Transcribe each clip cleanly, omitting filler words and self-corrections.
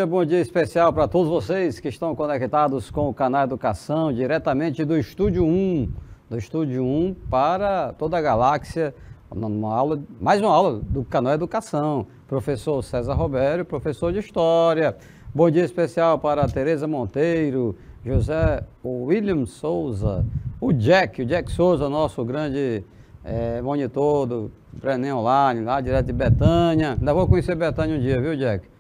bom dia especial para todos vocês que estão conectados com o canal Educação, diretamente do Estúdio 1, para toda a galáxia, mais uma aula do canal Educação. Professor César Robério, professor de História. Bom dia especial para a Tereza Monteiro, José William Souza, o Jack Souza, nosso grande monitor do Prenem Online, lá direto de Betânia. Ainda vou conhecer Betânia um dia, viu, Jack?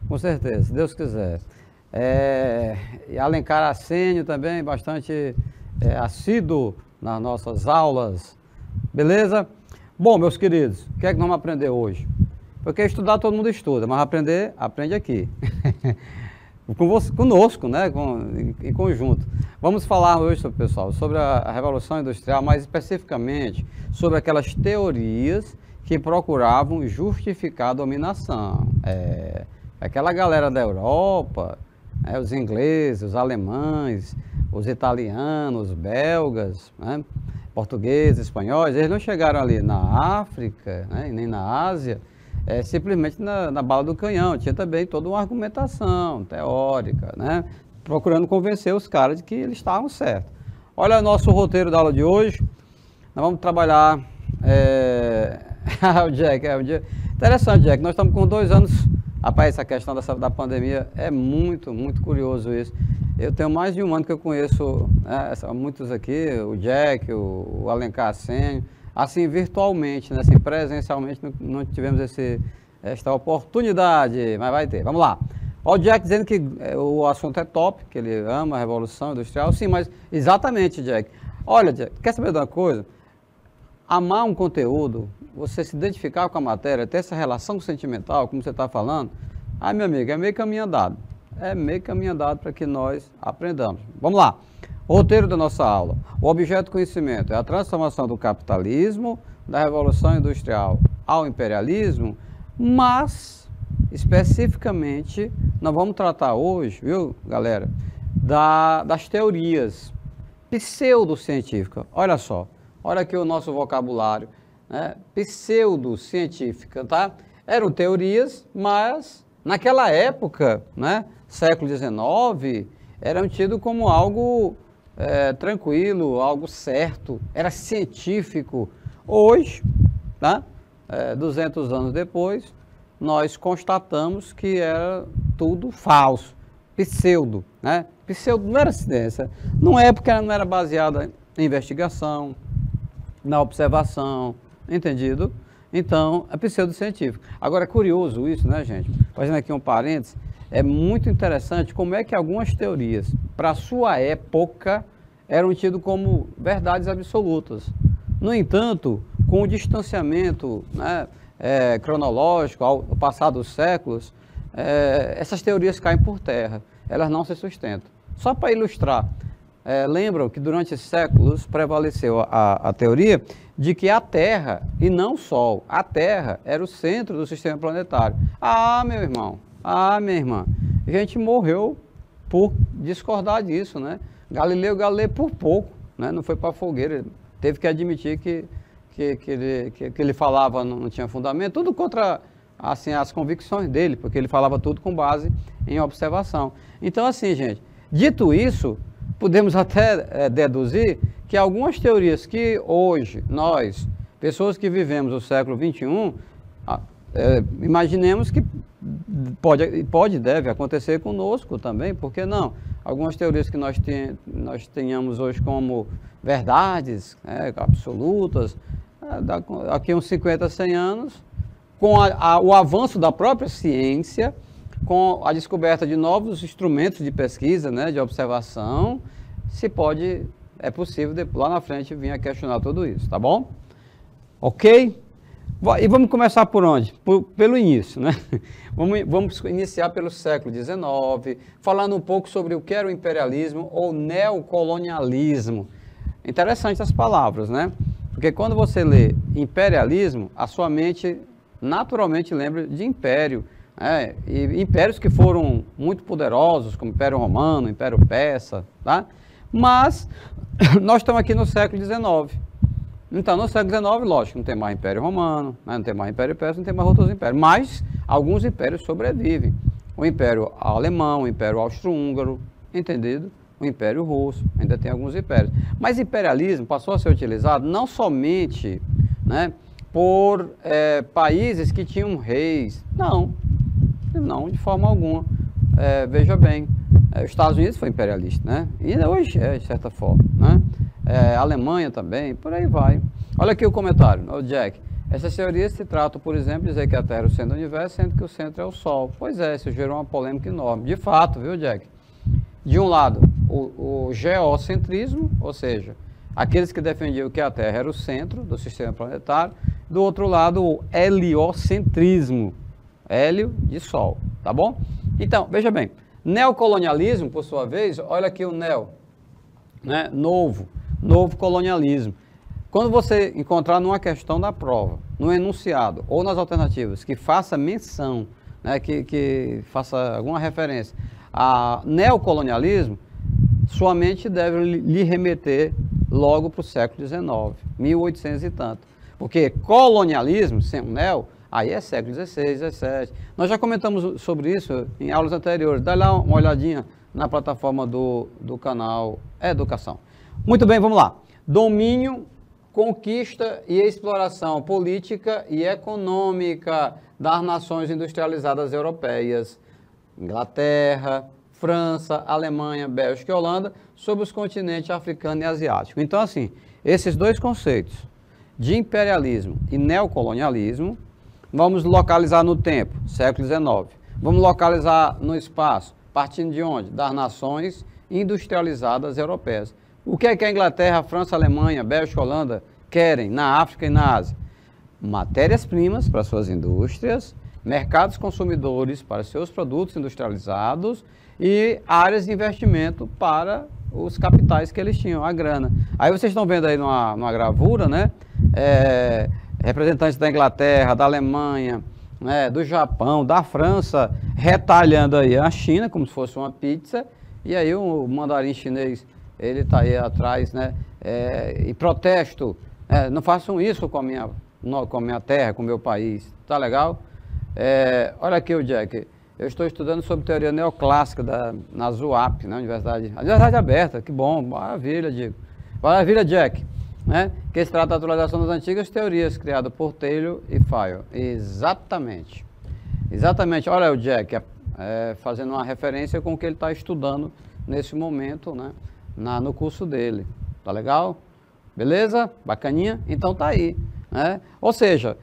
Com certeza, se Deus quiser. E Alencar Assênio também, bastante assíduo nas nossas aulas. Beleza? Bom, meus queridos, o que é que nós vamos aprender hoje? Porque estudar todo mundo estuda, mas aprender, aprende aqui. Conosco, né? Em conjunto. Vamos falar hoje, pessoal, sobre a Revolução Industrial, mais especificamente sobre aquelas teorias que procuravam justificar a dominação. Aquela galera da Europa, os ingleses, os alemães, os italianos, os belgas, né, portugueses, espanhóis, eles não chegaram ali na África, né, nem na Ásia, simplesmente na bala do canhão. Tinha também toda uma argumentação teórica, né, procurando convencer os caras de que eles estavam certos. Olha o nosso roteiro da aula de hoje. Nós vamos trabalhar... o Jack, interessante, Jack, nós estamos com 2 anos... Rapaz, essa questão da pandemia é muito curioso isso. Eu tenho mais de 1 ano que eu conheço muitos aqui, o Jack, o Alencar Assênio, assim, virtualmente, né, assim, presencialmente não tivemos esta oportunidade, mas vai ter. Vamos lá. Olha o Jack dizendo que o assunto é top, que ele ama a Revolução Industrial. Sim, mas exatamente, Jack. Olha, Jack, quer saber de uma coisa? Amar um conteúdo, você se identificar com a matéria, ter essa relação sentimental, como você está falando, meu amigo, é meio caminho andado. É meio caminho andado para que nós aprendamos. Vamos lá. O roteiro da nossa aula. O objeto do conhecimento é a transformação do capitalismo, da Revolução Industrial ao imperialismo, mas, especificamente, nós vamos tratar hoje, viu, galera, das teorias pseudocientíficas. Olha só. Olha aqui o nosso vocabulário, né? Pseudocientífica, tá? Eram teorias, mas naquela época, né, século XIX, eram tidos como algo tranquilo, algo certo, era científico. Hoje, tá? 200 anos depois, nós constatamos que era tudo falso, pseudo, né? Pseudo não era ciência, não é porque ela não era baseada em investigação, na observação, entendido? Então, é pseudocientífico. Agora, é curioso isso, né, gente? Fazendo aqui um parênteses, é muito interessante como é que algumas teorias, para a sua época, eram tidas como verdades absolutas. No entanto, com o distanciamento, né, cronológico, ao passar dos séculos, essas teorias caem por terra, elas não se sustentam. Só para ilustrar, lembram que durante séculos prevaleceu a teoria de que a Terra, e não o Sol, a Terra era o centro do sistema planetário. Meu irmão, minha irmã, a gente morreu por discordar disso, né? Galileu por pouco, né? Não foi para a fogueira, teve que admitir que ele falava não tinha fundamento, tudo contra assim, as convicções dele, porque ele falava tudo com base em observação. Então, assim, gente, dito isso, podemos até deduzir que algumas teorias que hoje nós, pessoas que vivemos o século XXI, imaginemos que pode e deve acontecer conosco também, por que não? Algumas teorias que nós tenhamos hoje como verdades absolutas, daqui a uns 50, 100 anos, com o avanço da própria ciência, com a descoberta de novos instrumentos de pesquisa, né, de observação, é possível lá na frente vir a questionar tudo isso, tá bom? Ok? E vamos começar por onde? Pelo início, né? Vamos iniciar pelo século XIX, falando um pouco sobre o que era o imperialismo ou neocolonialismo. Interessante as palavras, né? Porque quando você lê imperialismo, a sua mente naturalmente lembra de império. E impérios que foram muito poderosos, como o Império Romano, o Império Persa, tá? Mas nós estamos aqui no século XIX. Então, no século XIX, lógico, não tem mais Império Romano, né? Não tem mais Império Persa, não tem mais outros impérios, mas alguns impérios sobrevivem. o Império Alemão, o Império Austro-Húngaro, entendido? O Império Russo, ainda tem alguns impérios. Mas imperialismo passou a ser utilizado não somente, né, por países que tinham reis. Não, de forma alguma. Veja bem, os Estados Unidos foi imperialista, né? E ainda hoje é, de certa forma, né? A Alemanha também, por aí vai. Olha aqui o comentário, o Jack. Essas teorias se tratam, por exemplo, de dizer que a Terra é o centro do universo, sendo que o centro é o Sol. Pois é, isso gerou uma polêmica enorme. De fato, viu, Jack? De um lado, o geocentrismo, ou seja, aqueles que defendiam que a Terra era o centro do sistema planetário. Do outro lado, o heliocentrismo, hélio de Sol, tá bom? Então, veja bem, neocolonialismo, por sua vez, olha aqui o neo, né? Novo colonialismo. Quando você encontrar numa questão da prova, no enunciado ou nas alternativas, que faça menção, né, que faça alguma referência a neocolonialismo, sua mente deve lhe remeter logo para o século XIX, 1800 e tanto. Porque colonialismo, sem um neo, aí é século XVI, XVII. Nós já comentamos sobre isso em aulas anteriores. Dá lá uma olhadinha na plataforma do canal Educação. Muito bem, vamos lá. Domínio, conquista e exploração política e econômica das nações industrializadas europeias. Inglaterra, França, Alemanha, Bélgica e Holanda, sobre os continentes africano e asiático. Então, assim, esses dois conceitos de imperialismo e neocolonialismo, vamos localizar no tempo, século XIX. Vamos localizar no espaço, partindo de onde? Das nações industrializadas europeias. O que é que a Inglaterra, a França, a Alemanha, a Bélgica e a Holanda querem na África e na Ásia? Matérias-primas para suas indústrias, mercados consumidores para seus produtos industrializados e áreas de investimento para os capitais que eles tinham, a grana. Aí vocês estão vendo aí numa gravura, né? Representantes da Inglaterra, da Alemanha, né, do Japão, da França, retalhando aí a China como se fosse uma pizza, e aí o mandarim chinês, ele está aí atrás, né, em protesto, não façam isso com a minha terra, com o meu país, tá legal? Olha aqui o Jack, eu estou estudando sobre teoria neoclássica na ZUAP, na Universidade Aberta, que bom, maravilha, Diego. Maravilha, Jack, né? Que se trata da atualização das antigas teorias criadas por Taylor e Fayol. Exatamente. Exatamente, olha o Jack, fazendo uma referência com o que ele está estudando nesse momento, né? No curso dele, tá legal? Beleza? Bacaninha? Então tá aí, né? Ou seja,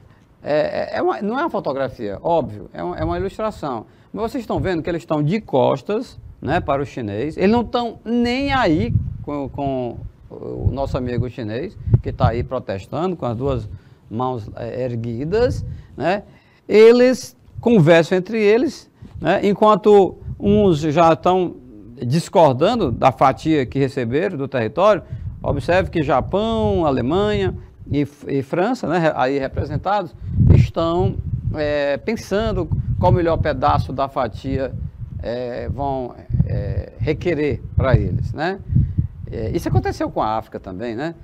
não é uma fotografia, óbvio, é uma ilustração. Mas vocês estão vendo que eles estão de costas, né, para o chinês. Eles não estão nem aí com o nosso amigo chinês, que está aí protestando com as duas mãos erguidas, né? Eles conversam entre eles, né, enquanto uns já estão discordando da fatia que receberam do território. Observe que Japão, Alemanha e França, né, aí representados, estão pensando qual o melhor pedaço da fatia vão requerer para eles, né? Isso aconteceu com a África também, né?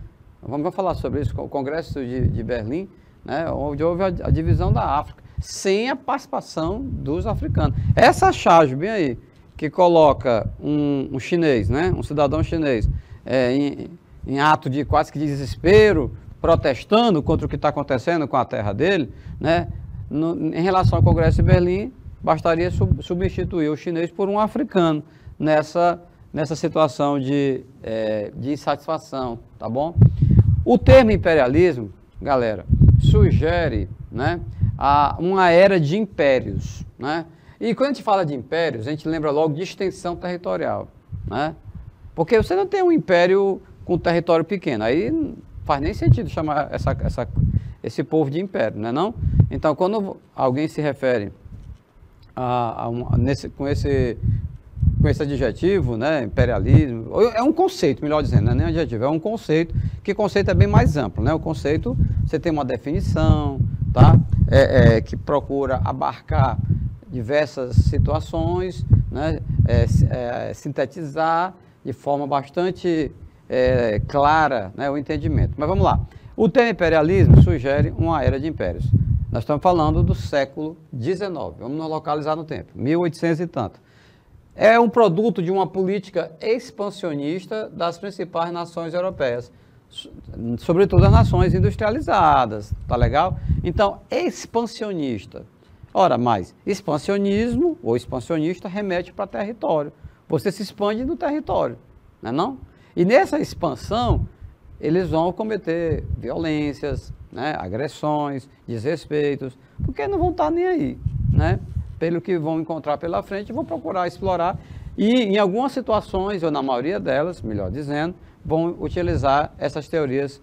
Vamos falar sobre isso, com o Congresso de Berlim, né, onde houve a divisão da África, sem a participação dos africanos. Essa charge bem aí, que coloca um chinês, né, um cidadão chinês, em ato de quase que desespero, protestando contra o que está acontecendo com a terra dele, né, em relação ao Congresso de Berlim, bastaria substituir o chinês por um africano nessa situação de insatisfação, tá bom? O termo imperialismo, galera, sugere, né, uma era de impérios, né? E quando a gente fala de impérios, a gente lembra logo de extensão territorial, né? Porque você não tem um império com território pequeno, aí não faz nem sentido chamar esse povo de império, não é não? Então, quando alguém se refere com esse adjetivo, né, imperialismo, é um conceito, melhor dizendo, não é nem um adjetivo, é um conceito, que conceito é bem mais amplo, né? O conceito, você tem uma definição, tá? Que procura abarcar diversas situações, né? Sintetizar de forma bastante clara, né, o entendimento. Mas vamos lá. O termo imperialismo sugere uma era de impérios. Nós estamos falando do século XIX, vamos nos localizar no tempo, 1800 e tanto. É um produto de uma política expansionista das principais nações europeias, sobretudo as nações industrializadas, tá legal? Então, expansionista. Ora, mais, expansionismo ou expansionista remete para território. Você se expande no território, não é não? E nessa expansão, eles vão cometer violências, né, agressões, desrespeitos, porque não vão estar nem aí, né? Pelo que vão encontrar pela frente, vão procurar explorar e, em algumas situações, ou na maioria delas, melhor dizendo, vão utilizar essas teorias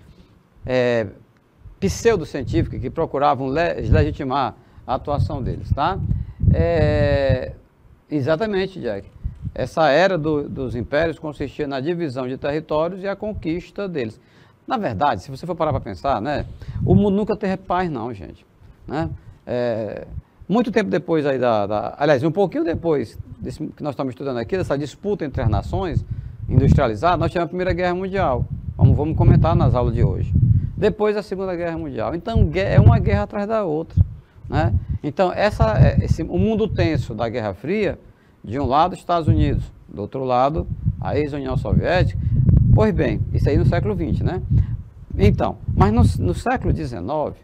pseudocientíficas que procuravam legitimar a atuação deles, tá? Exatamente, Jack. Essa era dos impérios consistia na divisão de territórios e a conquista deles. Na verdade, se você for parar para pensar, né, o mundo nunca teve paz não, gente, né? Muito tempo depois aí aliás, um pouquinho depois desse que nós estamos estudando aqui, dessa disputa entre as nações industrializadas, nós tivemos a Primeira Guerra Mundial. Vamos comentar nas aulas de hoje. Depois a Segunda Guerra Mundial. Então, é uma guerra atrás da outra, né? Então, o mundo tenso da Guerra Fria, de um lado, Estados Unidos, do outro lado, a ex-União Soviética. Pois bem, isso aí no século XX, né? Então, mas no século XIX,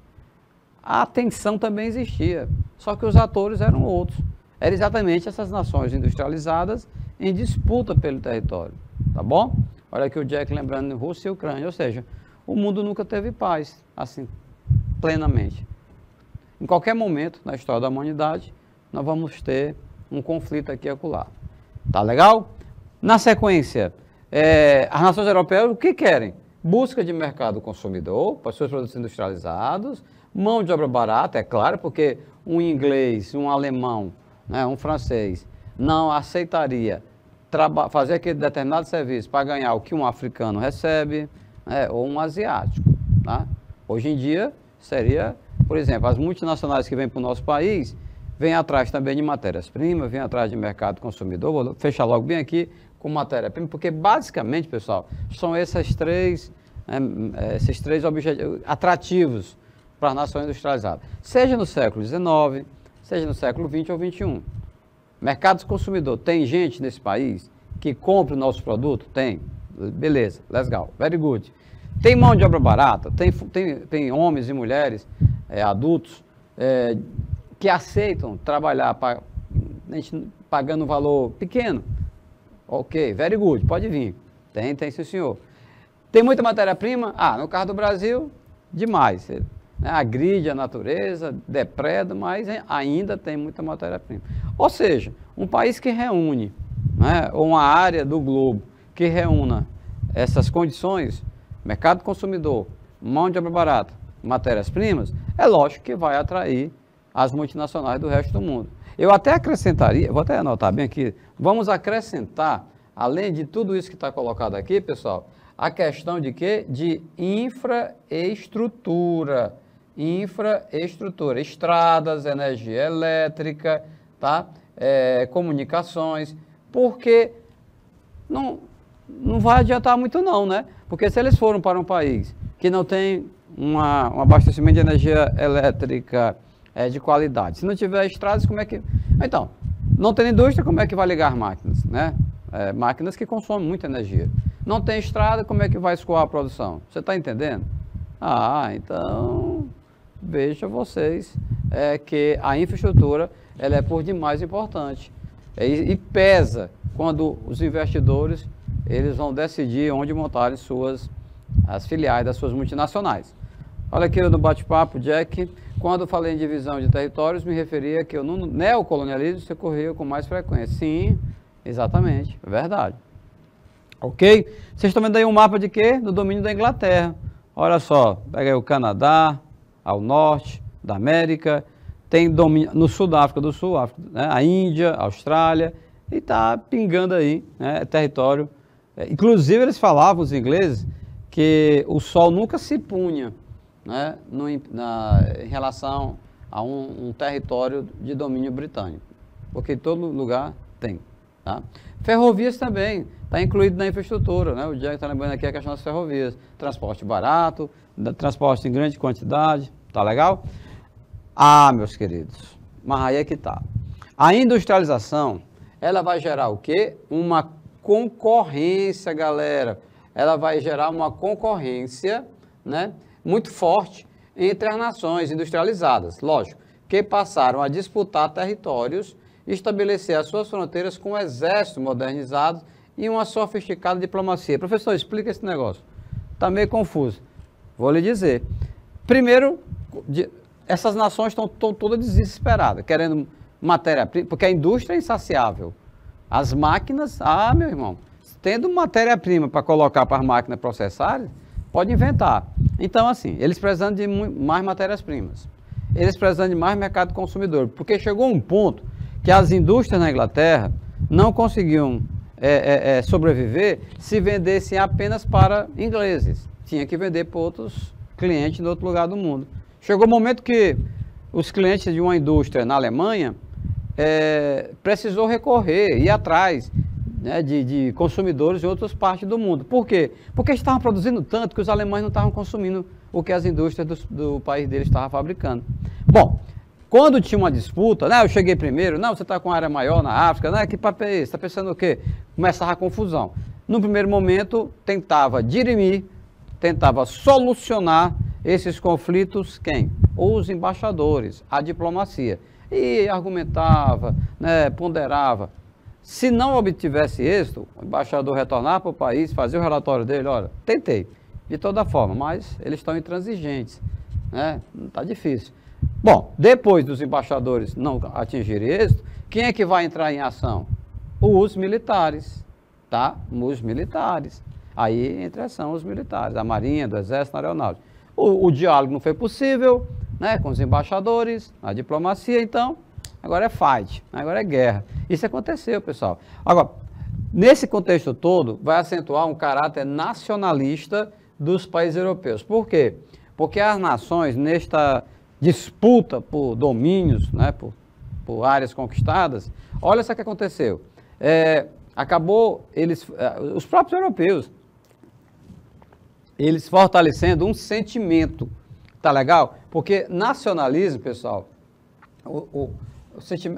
a tensão também existia, só que os atores eram outros. Eram exatamente essas nações industrializadas em disputa pelo território, tá bom? Olha aqui o Jack lembrando Rússia e Ucrânia, ou seja, o mundo nunca teve paz, assim, plenamente. Em qualquer momento na história da humanidade, nós vamos ter um conflito aqui e acolá. Tá legal? Na sequência, as nações europeias o que querem? Busca de mercado consumidor para seus produtos industrializados, mão de obra barata, é claro, porque um inglês, um alemão, né, um francês, não aceitaria fazer aquele determinado serviço para ganhar o que um africano recebe, né, ou um asiático. Tá? Hoje em dia, seria, por exemplo, as multinacionais que vêm para o nosso país, vêm atrás também de matérias-primas, vêm atrás de mercado consumidor, vou fechar logo bem aqui com matéria-prima, porque basicamente, pessoal, são esses três objetivos atrativos para as nações industrializadas, seja no século XIX, seja no século XX ou XXI. Mercado consumidor, tem gente nesse país que compra o nosso produto? Tem. Beleza, legal, very good. Tem mão de obra barata? Tem homens e mulheres, adultos, que aceitam trabalhar pagando um valor pequeno? Ok, very good, pode vir. Tem sim, senhor. Tem muita matéria-prima? No caso do Brasil, demais. Agride a natureza, depreda, mas ainda tem muita matéria-prima. Ou seja, um país que reúne, né, ou uma área do globo que reúna essas condições, mercado consumidor, mão de obra barata, matérias-primas, é lógico que vai atrair as multinacionais do resto do mundo. Eu até acrescentaria, vou até anotar bem aqui, vamos acrescentar, além de tudo isso que está colocado aqui, pessoal, a questão de quê? De infraestrutura. Infraestrutura, estradas, energia elétrica, tá? Comunicações, porque não vai adiantar muito não, né? Porque se eles foram para um país que não tem um abastecimento de energia elétrica de qualidade, se não tiver estradas, como é que... Então, não tem indústria, como é que vai ligar as máquinas, né? Máquinas que consomem muita energia. Não tem estrada, como é que vai escoar a produção? Você está entendendo? Então, veja vocês que a infraestrutura ela é por demais importante. E pesa quando os investidores eles vão decidir onde montarem as filiais das suas multinacionais. Olha aqui no bate-papo, Jack, quando falei em divisão de territórios, me referia que no neocolonialismo se ocorria com mais frequência. Sim, exatamente, é verdade. Ok? Vocês estão vendo aí um mapa de quê? Do domínio da Inglaterra. Olha só, pega aí o Canadá, ao norte da América, tem domínio no sul da África do Sul, né, a Índia, a Austrália, e está pingando aí, né, território. Inclusive eles falavam, os ingleses, que o sol nunca se punha, né, em relação a um território de domínio britânico, porque todo lugar tem. Tá? Ferrovias também, está incluído na infraestrutura, né? O Jack está lembrando aqui a questão das ferrovias, transporte barato, transporte em grande quantidade, tá legal? Ah, meus queridos, mas aí é que tá. A industrialização, ela vai gerar o quê? Uma concorrência, galera. Ela vai gerar uma concorrência, né, muito forte entre as nações industrializadas, lógico, que passaram a disputar territórios, estabelecer as suas fronteiras com um exército modernizado e uma sofisticada diplomacia. Professor, explica esse negócio. Está meio confuso. Vou lhe dizer. Primeiro, essas nações estão todas desesperadas, querendo matéria-prima, porque a indústria é insaciável. As máquinas, meu irmão, tendo matéria-prima para colocar para as máquinas processarem, pode inventar. Então, assim, eles precisam de mais matérias-primas. Eles precisam de mais mercado consumidor, porque chegou um ponto que as indústrias na Inglaterra não conseguiam sobreviver se vendessem apenas para ingleses. Tinha que vender para outros clientes em outro lugar do mundo. Chegou o momento que os clientes de uma indústria na Alemanha precisou recorrer, ir atrás, né, de consumidores de outras partes do mundo. Por quê? Porque eles estavam produzindo tanto que os alemães não estavam consumindo o que as indústrias do país deles estavam fabricando. Bom, quando tinha uma disputa, né, eu cheguei primeiro, não, você está com uma área maior na África, né, que papo é esse? Está pensando o quê? Começava a confusão. No primeiro momento, tentava dirimir, tentava solucionar esses conflitos, quem? Os embaixadores, a diplomacia. E argumentava, né, ponderava. Se não obtivesse êxito, o embaixador retornar para o país, fazer o relatório dele, olha, tentei, de toda forma, mas eles estão intransigentes, né? Não está difícil. Bom, depois dos embaixadores não atingirem êxito, quem é que vai entrar em ação? Os militares, tá? Os militares. Aí entra ação os militares, a Marinha, do Exército, a Aeronáutica. O diálogo não foi possível, né, com os embaixadores, a diplomacia, então, agora é fight, agora é guerra. Isso aconteceu, pessoal. Agora, nesse contexto todo, vai acentuar um caráter nacionalista dos países europeus. Por quê? Porque as nações, nesta disputa por domínios, né, por áreas conquistadas, olha só o que aconteceu. Acabou, os próprios europeus, eles fortalecendo um sentimento, tá legal? Porque nacionalismo, pessoal,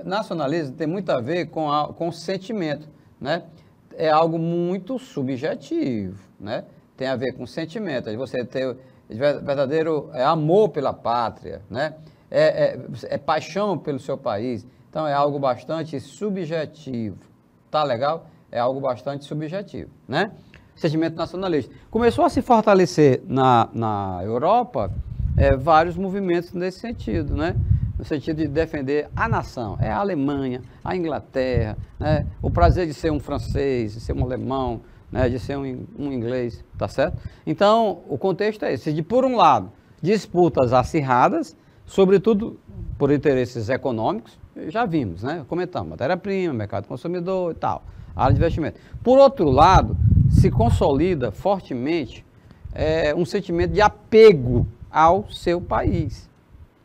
nacionalismo tem muito a ver com o sentimento, né? É algo muito subjetivo, né? Tem a ver com sentimento, de você ter verdadeiro amor pela pátria, né? É paixão pelo seu país. Então é algo bastante subjetivo, tá legal? É algo bastante subjetivo, né? Sentimento nacionalista. Começou a se fortalecer na Europa vários movimentos nesse sentido, né? No sentido de defender a nação. É a Alemanha, a Inglaterra, né? O prazer de ser um francês, de ser um alemão, né? De ser um inglês, tá certo? Então, o contexto é esse, de por um lado, disputas acirradas, sobretudo por interesses econômicos, já vimos, né? Comentamos, matéria-prima, mercado consumidor e tal, área de investimento. Por outro lado, se consolida fortemente um sentimento de apego ao seu país.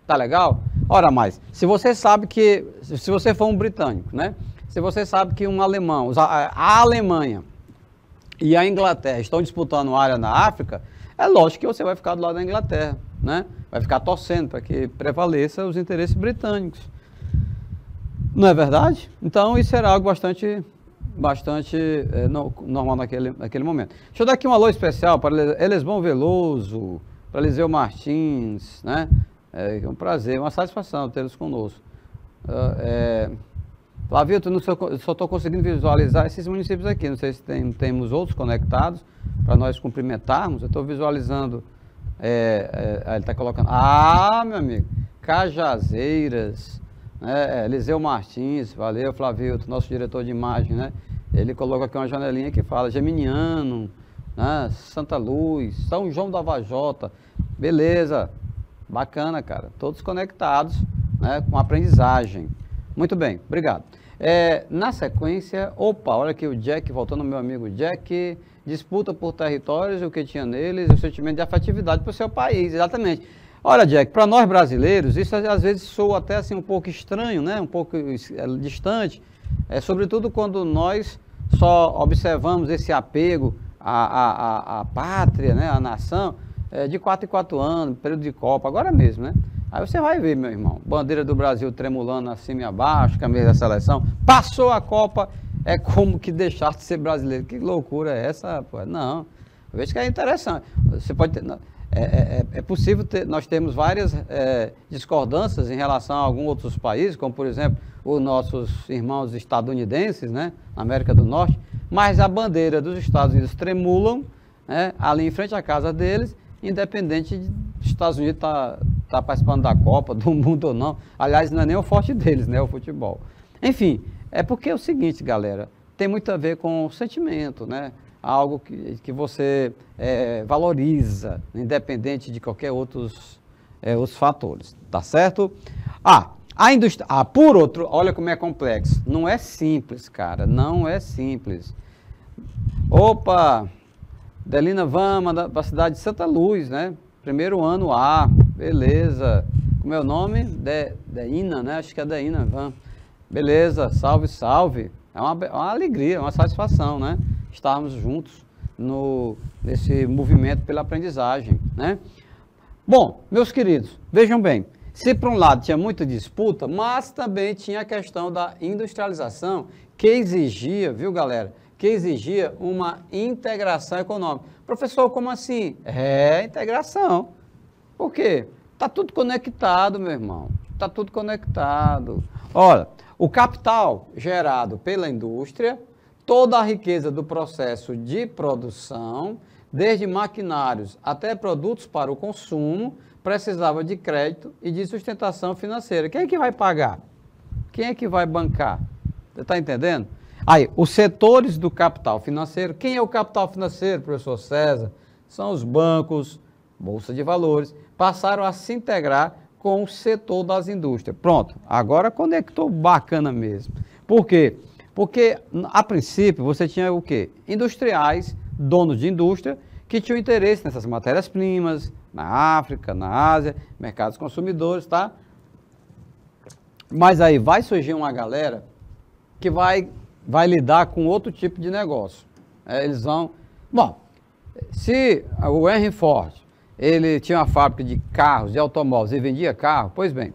Tá legal? Ora mais, se você sabe que, se você for um britânico, né? Se você sabe que um alemão, a Alemanha e a Inglaterra estão disputando área na África, é lógico que você vai ficar do lado da Inglaterra, né? Vai ficar torcendo para que prevaleça os interesses britânicos. Não é verdade? Então isso era algo bastante normal naquele momento. Deixa eu dar aqui um alô especial para Elesbão Veloso, para Eliseu Martins, né? É um prazer, uma satisfação tê-los conosco. Flávio, eu só estou conseguindo visualizar esses municípios aqui, não sei se temos outros conectados para nós cumprimentarmos. Eu estou visualizando, ele está colocando, meu amigo, Cajazeiras, né? Eliseu Martins, valeu, Flávio, nosso diretor de imagem, né? Ele coloca aqui uma janelinha que fala Geminiano, né? Santa Luz, São João da Vajota, beleza, bacana, cara, todos conectados, né, com aprendizagem. Muito bem, obrigado. Na sequência, olha aqui o Jack, voltando ao meu amigo Jack, disputa por territórios, o que tinha neles, o sentimento de afetividade para o seu país, exatamente. Olha, Jack, para nós brasileiros, isso às vezes soa até assim um pouco estranho, né, um pouco distante, sobretudo quando nós só observamos esse apego à pátria, né, à nação, de 4 em 4 anos, período de Copa, agora mesmo, né? Aí você vai ver, meu irmão, bandeira do Brasil tremulando acima e abaixo, camisa da seleção, passou a Copa, é como que deixar de ser brasileiro. Que loucura é essa, rapaz? Não, veja que é interessante. Você pode ter, é possível nós temos várias discordâncias em relação a alguns outros países, como por exemplo, os nossos irmãos estadunidenses, né, na América do Norte, mas a bandeira dos Estados Unidos tremulam, né, ali em frente à casa deles, independente dos Estados Unidos estar participando da Copa, do mundo ou não. Aliás, não é nem o forte deles, né, o futebol. Enfim, é porque é o seguinte, galera, tem muito a ver com o sentimento, né? Algo que você valoriza, independente de qualquer outros fatores, tá certo? A indústria, por outro, olha como é complexo, não é simples, cara, não é simples. Opa, Delina Vama, para a cidade de Santa Luz, né? Primeiro ano A, beleza. Como é o nome? Deina, né? Acho que é Deina Vama. Beleza, salve, salve. É uma alegria, uma satisfação, né? Estarmos juntos nesse movimento pela aprendizagem, né? Bom, meus queridos, vejam bem, se por um lado tinha muita disputa, mas também tinha a questão da industrialização que exigia, viu galera, que exigia uma integração econômica. Professor, como assim? Integração. Por quê? Está tudo conectado, meu irmão. Está tudo conectado. Olha, o capital gerado pela indústria, toda a riqueza do processo de produção, desde maquinários até produtos para o consumo, precisava de crédito e de sustentação financeira. Quem é que vai pagar? Quem é que vai bancar? Você está entendendo? Aí, os setores do capital financeiro. Quem é o capital financeiro, professor César? São os bancos, bolsa de valores, passaram a se integrar com o setor das indústrias. Pronto, agora conectou bacana mesmo. Por quê? Porque, a princípio, você tinha o quê? Industriais, donos de indústria, que tinham interesse nessas matérias-primas, na África, na Ásia, mercados consumidores, tá? Mas aí vai surgir uma galera que vai lidar com outro tipo de negócio. Eles vão... Bom, se o Henry Ford, ele tinha uma fábrica de carros, de automóveis e vendia carro, pois bem,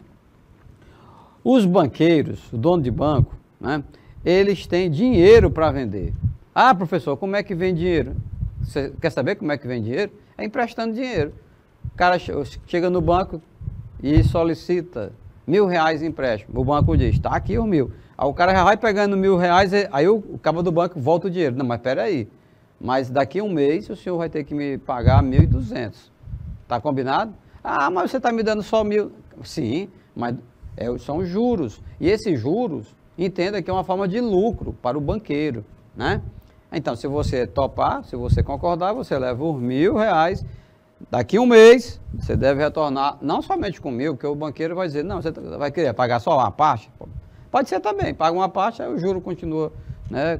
os banqueiros, o dono de banco, né, eles têm dinheiro para vender. Ah, professor, como é que vem dinheiro? Você quer saber como é que vem dinheiro? É emprestando dinheiro. O cara chega no banco e solicita R$1.000 em empréstimo. O banco diz, está aqui os 1.000. Aí o cara já vai pegando R$1.000, aí o cabo do banco volta o dinheiro. Não, mas peraí, mas daqui a um mês o senhor vai ter que me pagar 1.200. Tá combinado? Ah, mas você está me dando só 1.000. Sim, mas são juros. E esses juros, entenda que é uma forma de lucro para o banqueiro, né? Então, se você topar, se você concordar, você leva os R$1.000. Daqui a um mês, você deve retornar, não somente com 1.000, porque o banqueiro vai dizer, não, você vai querer pagar só uma parte? Pode ser também, paga uma parte, aí o juro continua, né,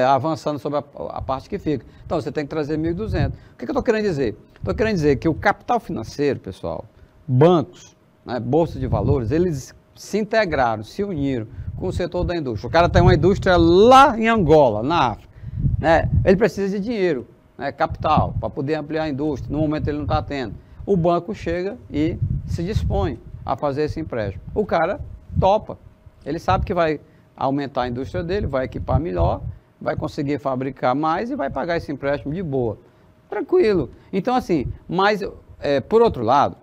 avançando sobre a parte que fica. Então, você tem que trazer 1.200. O que eu estou querendo dizer? Estou querendo dizer que o capital financeiro, pessoal, bancos, né, bolsa de valores, eles se integraram, se uniram com o setor da indústria. O cara tem uma indústria lá em Angola, na África, né, ele precisa de dinheiro, né, capital, para poder ampliar a indústria. No momento ele não está tendo. O banco chega e se dispõe a fazer esse empréstimo. O cara topa. Ele sabe que vai aumentar a indústria dele, vai equipar melhor, vai conseguir fabricar mais e vai pagar esse empréstimo de boa. Tranquilo. Então, assim, mas, por outro lado,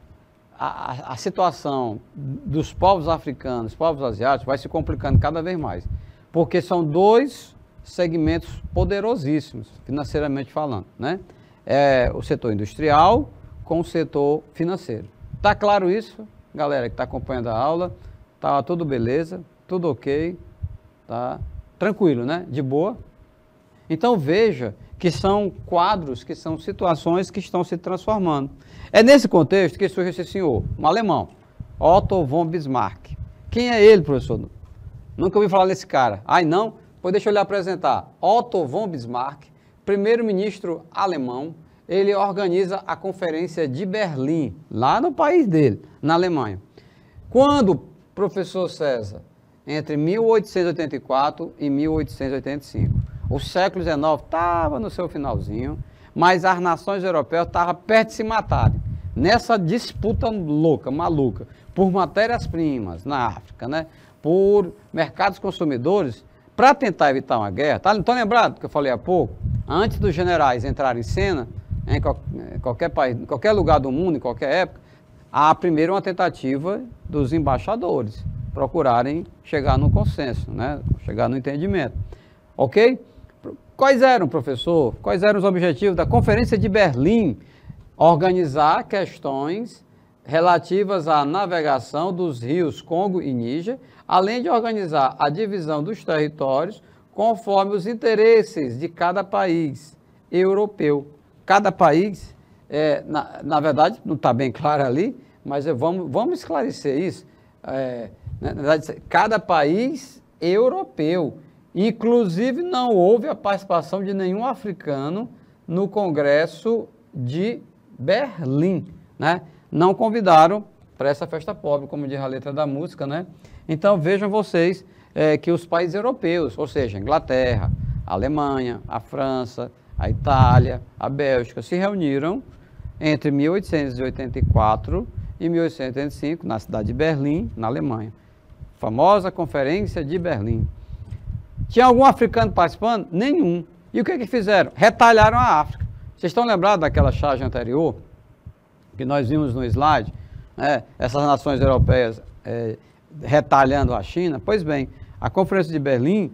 a situação dos povos africanos, povos asiáticos, vai se complicando cada vez mais. Porque são dois segmentos poderosíssimos, financeiramente falando, né? O setor industrial com o setor financeiro. Tá claro isso, galera que está acompanhando a aula? Tá tudo beleza, tudo ok, tá tranquilo, né? De boa. Então veja que são quadros, que são situações que estão se transformando. É nesse contexto que surge esse senhor, um alemão, Otto von Bismarck. Quem é ele, professor? Nunca ouvi falar desse cara. Ai, não? Pois deixa eu lhe apresentar. Otto von Bismarck, primeiro-ministro alemão, ele organiza a Conferência de Berlim, lá no país dele, na Alemanha. Quando, professor César, entre 1884 e 1885, o século XIX estava no seu finalzinho, mas as nações europeias estavam perto de se matarem. nessa disputa louca, maluca, por matérias-primas na África, né? Por mercados consumidores, para tentar evitar uma guerra. Tá? Não estou lembrado do que eu falei há pouco? Antes dos generais entrarem em cena, em qualquer país, em qualquer lugar do mundo, em qualquer época, há primeiro uma tentativa dos embaixadores procurarem chegar no consenso, né? Chegar no entendimento. Ok? Quais eram, professor? Quais eram os objetivos da Conferência de Berlim? Organizar questões relativas à navegação dos rios Congo e Níger, além de organizar a divisão dos territórios conforme os interesses de cada país europeu. Cada país, na verdade, não está bem claro ali, mas vamos esclarecer isso. Na verdade, cada país europeu. Inclusive, não houve a participação de nenhum africano no Congresso de Berlim, né? Não convidaram para essa festa pobre, como diz a letra da música, né? Então, vejam vocês que os países europeus, ou seja, a Inglaterra, a Alemanha, a França, a Itália, a Bélgica, se reuniram entre 1884 e 1885, na cidade de Berlim, na Alemanha. Famosa Conferência de Berlim. Tinha algum africano participando? Nenhum. E o que fizeram? Retalharam a África. Vocês estão lembrados daquela charge anterior, que nós vimos no slide, né? Essas nações europeias retalhando a China? Pois bem, a Conferência de Berlim,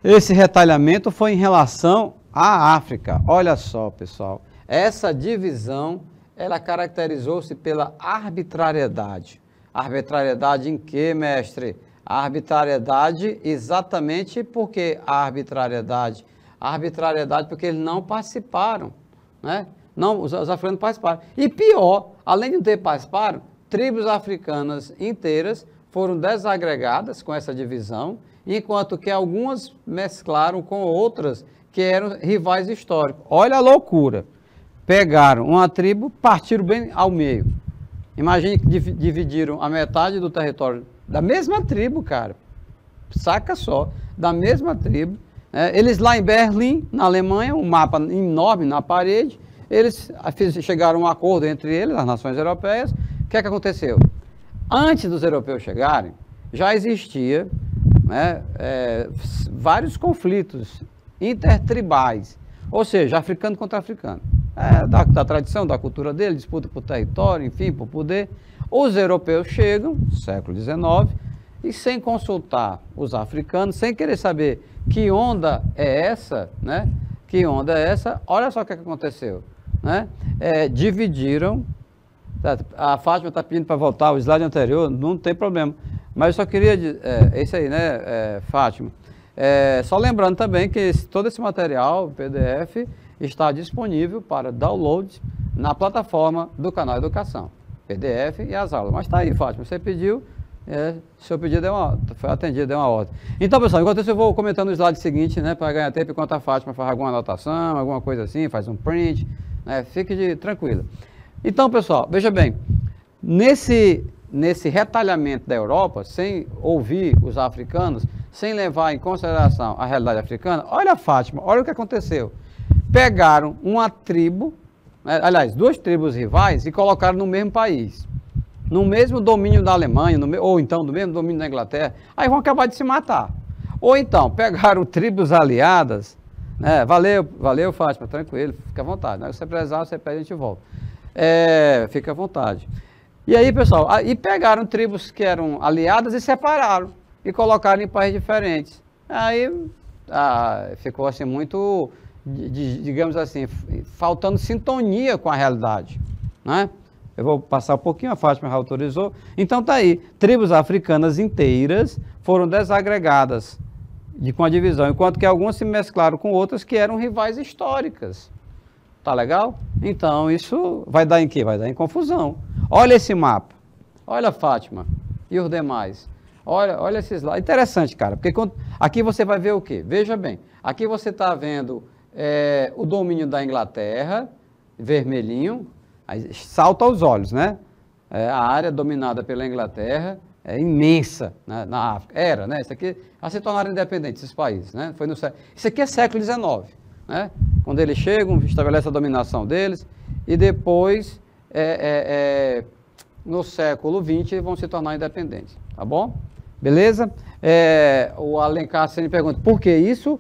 esse retalhamento foi em relação à África. Olha só, pessoal, essa divisão, ela caracterizou-se pela arbitrariedade. Arbitrariedade em quê, mestre? A arbitrariedade exatamente porque a arbitrariedade? A arbitrariedade porque eles não participaram, né? Não, os africanos participaram. E pior, além de não ter participado, tribos africanas inteiras foram desagregadas com essa divisão, enquanto que algumas mesclaram com outras que eram rivais históricos. Olha a loucura. Pegaram uma tribo, partiram bem ao meio. Imagine que dividiram a metade do território da mesma tribo, cara. Saca só, da mesma tribo. Eles lá em Berlim, na Alemanha, um mapa enorme na parede, eles chegaram a um acordo entre eles, as nações europeias. O que aconteceu? Antes dos europeus chegarem, já existia, né, vários conflitos intertribais, ou seja, africano contra africano. Da tradição, da cultura dele, disputa por território, enfim, por poder. Os europeus chegam, século XIX, e sem consultar os africanos, sem querer saber que onda é essa, né? Que onda é essa? Olha só o que aconteceu, né? Dividiram. A Fátima está pedindo para voltar ao slide anterior, não tem problema. Mas eu só queria dizer, isso aí, né, Fátima? Só lembrando também que todo esse material, PDF, está disponível para download na plataforma do canal Educação. PDF e as aulas. Mas está aí, Fátima, você pediu, seu pedido foi atendido, deu uma ordem. Então, pessoal, enquanto isso eu vou comentando o slide seguinte, né, para ganhar tempo, enquanto a Fátima faz alguma anotação, alguma coisa assim, faz um print, né, fique tranquila. Então, pessoal, veja bem, nesse retalhamento da Europa, sem ouvir os africanos, sem levar em consideração a realidade africana, olha, Fátima, olha o que aconteceu. Pegaram uma tribo, aliás, duas tribos rivais e colocaram no mesmo país, no mesmo domínio da Alemanha, ou então no mesmo domínio da Inglaterra, aí vão acabar de se matar. Ou então, pegaram tribos aliadas, né? Valeu, Fátima, tranquilo, fica à vontade, né? Se você precisar, você pede e a gente volta. Fica à vontade. E aí, pessoal, pegaram tribos que eram aliadas e separaram, e colocaram em países diferentes. Aí ficou assim muito, digamos assim, faltando sintonia com a realidade, né? Eu vou passar um pouquinho, a Fátima já autorizou. Então tá aí, tribos africanas inteiras foram desagregadas com a divisão, enquanto que algumas se mesclaram com outras que eram rivais históricas. Tá legal? Então isso vai dar em quê? Vai dar em confusão. Olha esse mapa. Olha, Fátima e os demais. Olha esses lá. Interessante, cara, porque aqui você vai ver o quê? Veja bem, aqui você está vendo o domínio da Inglaterra, vermelhinho, aí salta aos olhos, né? A área dominada pela Inglaterra é imensa, né, na África. Era, né? Isso aqui, já se tornaram independentes esses países, né? Isso aqui é século XIX, né? Quando eles chegam, estabelecem a dominação deles, e depois no século XX vão se tornar independentes, tá bom? Beleza? O Alencar me pergunta, por que isso?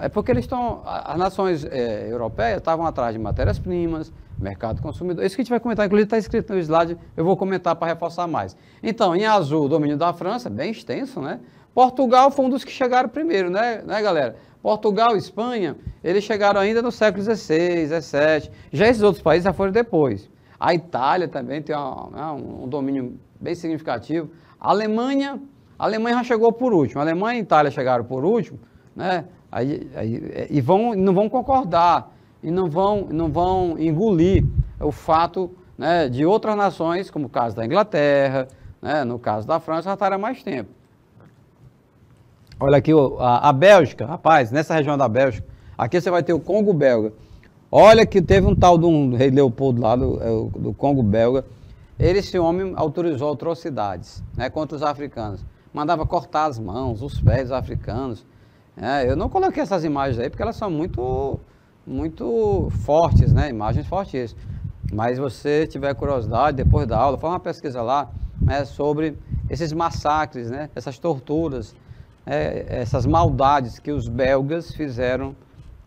É porque as nações europeias estavam atrás de matérias-primas, mercado consumidor. Isso que a gente vai comentar, inclusive está escrito no slide, eu vou comentar para reforçar mais. Então, em azul, o domínio da França, bem extenso, né? Portugal foi um dos que chegaram primeiro, né galera? Portugal e Espanha, eles chegaram ainda no século XVI, XVII. Já esses outros países já foram depois. A Itália também tem um domínio bem significativo. A Alemanha já chegou por último. A Alemanha e a Itália chegaram por último, né? Não vão concordar e não vão engolir o fato, né, de outras nações, como o caso da Inglaterra, né, no caso da França, já estará mais tempo. Olha aqui a Bélgica, rapaz, nessa região da Bélgica, aqui você vai ter o Congo belga. Olha que teve um tal de um rei Leopoldo lá do Congo belga. Esse homem autorizou atrocidades, né, contra os africanos. Mandava cortar as mãos, os pés dos africanos. Eu não coloquei essas imagens aí porque elas são muito fortes, né, imagens fortes. Mas se você tiver curiosidade, depois da aula, faz uma pesquisa lá, né, sobre esses massacres, né, essas torturas, essas maldades que os belgas fizeram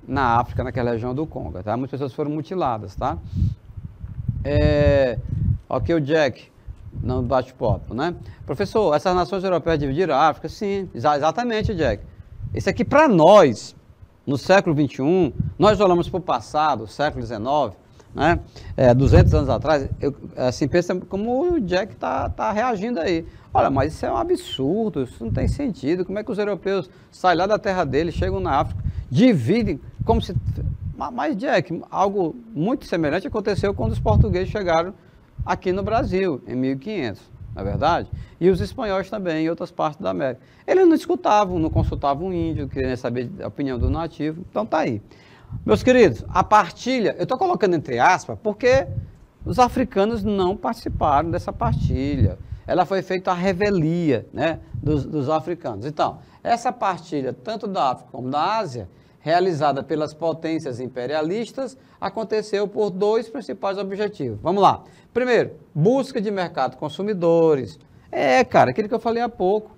na África, naquela região do Congo, tá? Muitas pessoas foram mutiladas, tá? Ok, o Jack, no bate-papo, né? Professor, essas nações europeias dividiram a África? Sim, exatamente, Jack. Isso aqui para nós, no século XXI, nós olhamos para o passado, século XIX, né? 200 anos atrás, assim, pensa como o Jack tá reagindo aí. Olha, mas isso é um absurdo, isso não tem sentido. Como é que os europeus saem lá da terra deles, chegam na África, dividem, como se... Mas, Jack, algo muito semelhante aconteceu quando os portugueses chegaram aqui no Brasil, em 1500, não é verdade? E os espanhóis também, em outras partes da América. Eles não escutavam, não consultavam o índio, queriam saber a opinião do nativo. Então tá aí. Meus queridos, a partilha, eu estou colocando entre aspas, porque os africanos não participaram dessa partilha. Ela foi feita à revelia, né, dos africanos. Então, essa partilha, tanto da África como da Ásia, realizada pelas potências imperialistas, aconteceu por dois principais objetivos. Vamos lá. Primeiro, busca de mercado consumidores. Cara, aquilo que eu falei há pouco.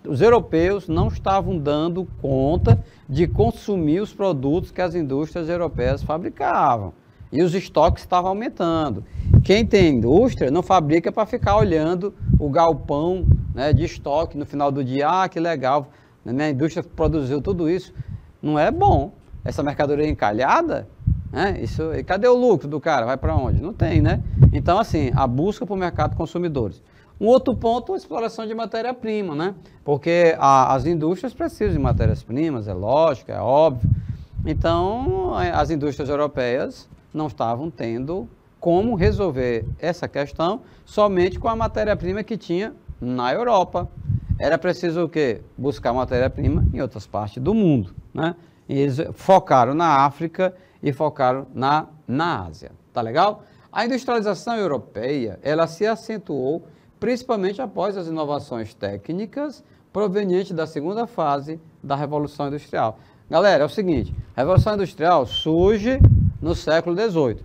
Os europeus não estavam dando conta de consumir os produtos que as indústrias europeias fabricavam. E os estoques estavam aumentando. Quem tem indústria não fabrica para ficar olhando o galpão, né, de estoque no final do dia. Que legal, minha indústria produziu tudo isso. Não é bom. Essa mercadoria encalhada, né, e cadê o lucro do cara? Vai para onde? Não tem, né? Então, assim, a busca por mercado consumidores. Um outro ponto, a exploração de matéria-prima, né? Porque as indústrias precisam de matérias-primas, é lógico, é óbvio. Então, as indústrias europeias não estavam tendo como resolver essa questão somente com a matéria-prima que tinha na Europa. Era preciso o quê? Buscar matéria-prima em outras partes do mundo, né? E eles focaram na África e focaram na Ásia. Tá legal? A industrialização europeia, ela se acentuou principalmente após as inovações técnicas provenientes da segunda fase da Revolução Industrial. Galera, é o seguinte, a Revolução Industrial surge no século XVIII,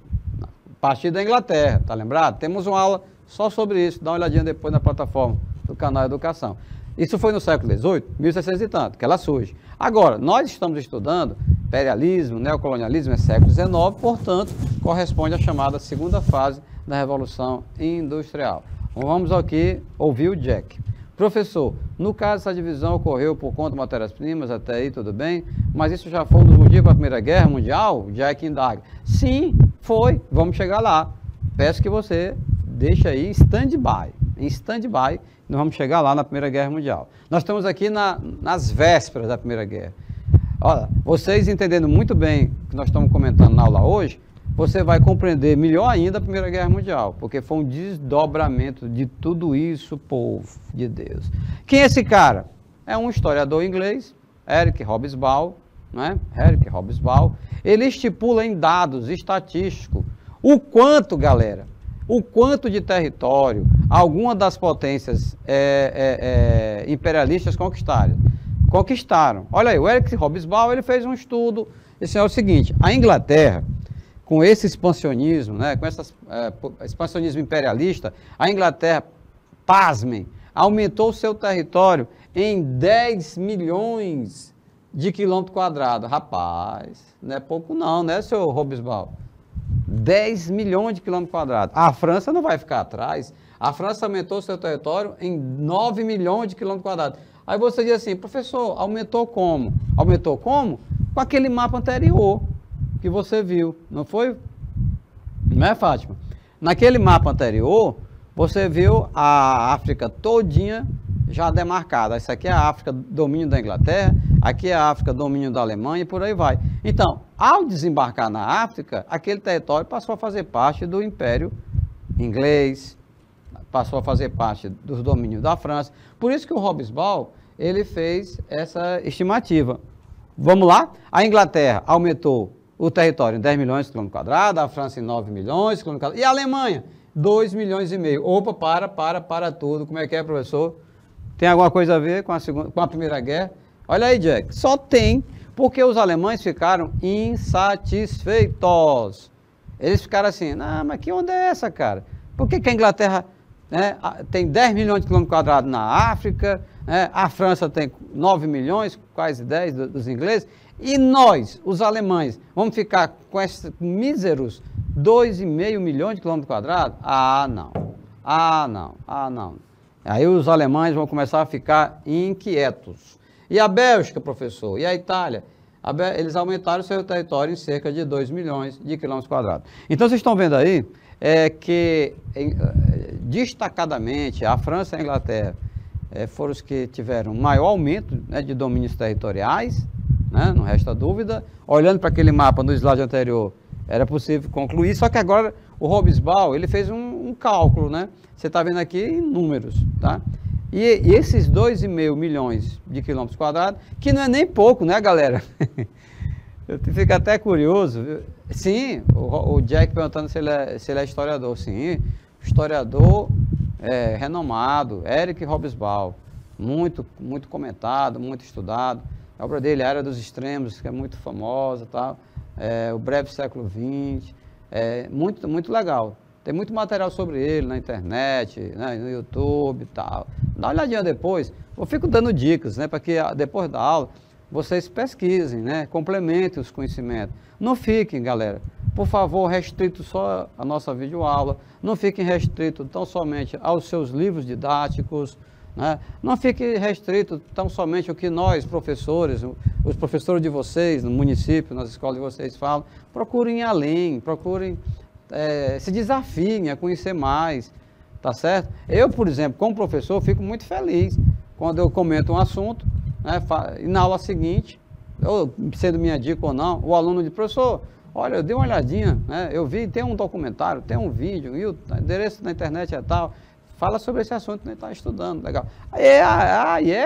a partir da Inglaterra, tá lembrado? Temos uma aula só sobre isso, dá uma olhadinha depois na plataforma do canal Educação. Isso foi no século XVIII, 1600 e tanto, que ela surge. Agora, nós estamos estudando imperialismo, neocolonialismo, é século XIX, portanto, corresponde à chamada segunda fase da Revolução Industrial. Então, vamos aqui ouvir o Jack. Professor, no caso essa divisão ocorreu por conta de matérias-primas, até aí tudo bem, mas isso já foi um dos motivos para a Primeira Guerra Mundial? Jack indaga. Sim, foi, vamos chegar lá. Peço que você deixe aí em stand-by, nós vamos chegar lá na Primeira Guerra Mundial. Nós estamos aqui nas vésperas da Primeira Guerra. Olha, vocês entendendo muito bem o que nós estamos comentando na aula hoje, você vai compreender melhor ainda a Primeira Guerra Mundial, porque foi um desdobramento de tudo isso, povo de Deus. Quem é esse cara? É um historiador inglês, Eric Hobsbawm, né? Eric Hobsbawm. Ele estipula em dados estatísticos o quanto, galera, o quanto de território alguma das potências imperialistas conquistaram. Olha aí, o Eric Hobsbawm, ele fez um estudo, esse é o seguinte, a Inglaterra com esse expansionismo, né, com esse expansionismo imperialista, a Inglaterra, pasmem, aumentou o seu território em 10 milhões de quilômetros quadrados. Rapaz, não é pouco não, né, senhor Robesbal? 10 milhões de quilômetros quadrados. A França não vai ficar atrás. A França aumentou o seu território em 9 milhões de quilômetros quadrados. Aí você diz assim, professor, aumentou como? Aumentou como? Com aquele mapa anterior que você viu, não foi? Não é, Fátima? Naquele mapa anterior, você viu a África todinha já demarcada. Isso aqui é a África, domínio da Inglaterra, aqui é a África, domínio da Alemanha e por aí vai. Então, ao desembarcar na África, aquele território passou a fazer parte do Império Inglês, passou a fazer parte dos domínios da França. Por isso que o Robesbal, ele fez essa estimativa. Vamos lá? A Inglaterra aumentou o território em 10 milhões de quilômetros quadrados, a França em 9 milhões de quilômetros quadrados, e a Alemanha, 2 milhões e meio. Opa, para tudo. Como é que é, professor? Tem alguma coisa a ver com a Primeira Guerra? Olha aí, Jack. Só tem, porque os alemães ficaram insatisfeitos. Eles ficaram assim, não, mas que onda é essa, cara? Por que a Inglaterra, né, tem 10 milhões de quilômetros quadrados na África, né, a França tem 9 milhões, quase 10 dos ingleses, e nós, os alemães, vamos ficar com esses míseros 2,5 milhões de quilômetros quadrados? Ah, não. Aí os alemães vão começar a ficar inquietos. E a Bélgica, professor? E a Itália? Eles aumentaram seu território em cerca de 2 milhões de quilômetros quadrados. Então, vocês estão vendo aí que, destacadamente, a França e a Inglaterra foram os que tiveram maior aumento, né, de domínios territoriais, né, não resta dúvida. Olhando para aquele mapa no slide anterior, era possível concluir, só que agora o Robesbal, ele fez um cálculo, né? Você está vendo aqui em números, tá? E esses 2,5 milhões de quilômetros quadrados, que não é nem pouco, né, galera? Eu fico até curioso, viu? Sim, o Jack perguntando se ele é historiador. Sim, historiador renomado, Eric Robesbal, muito comentado, muito estudado. A obra dele, A Era dos Extremos, que é muito famosa, tal. O Breve Século XX, muito legal. Tem muito material sobre ele na internet, né, no YouTube e tal. Dá uma olhadinha depois. Eu fico dando dicas, né, para que depois da aula vocês pesquisem, né, complementem os conhecimentos. Não fiquem, galera, por favor, restritos só à nossa videoaula. Não fiquem restritos tão somente aos seus livros didáticos, né? Não fique restrito tão somente ao que nós, professores, os professores de vocês, no município, nas escolas de vocês falam. Procurem ir além, procurem se desafiem a conhecer mais, tá certo? Eu, por exemplo, como professor, fico muito feliz quando eu comento um assunto, né, e na aula seguinte, ou sendo minha dica ou não, o aluno diz, professor, olha, eu dei uma olhadinha, né, eu vi, tem um documentário, tem um vídeo, e o endereço na internet é tal, fala sobre esse assunto que a gente está estudando, legal.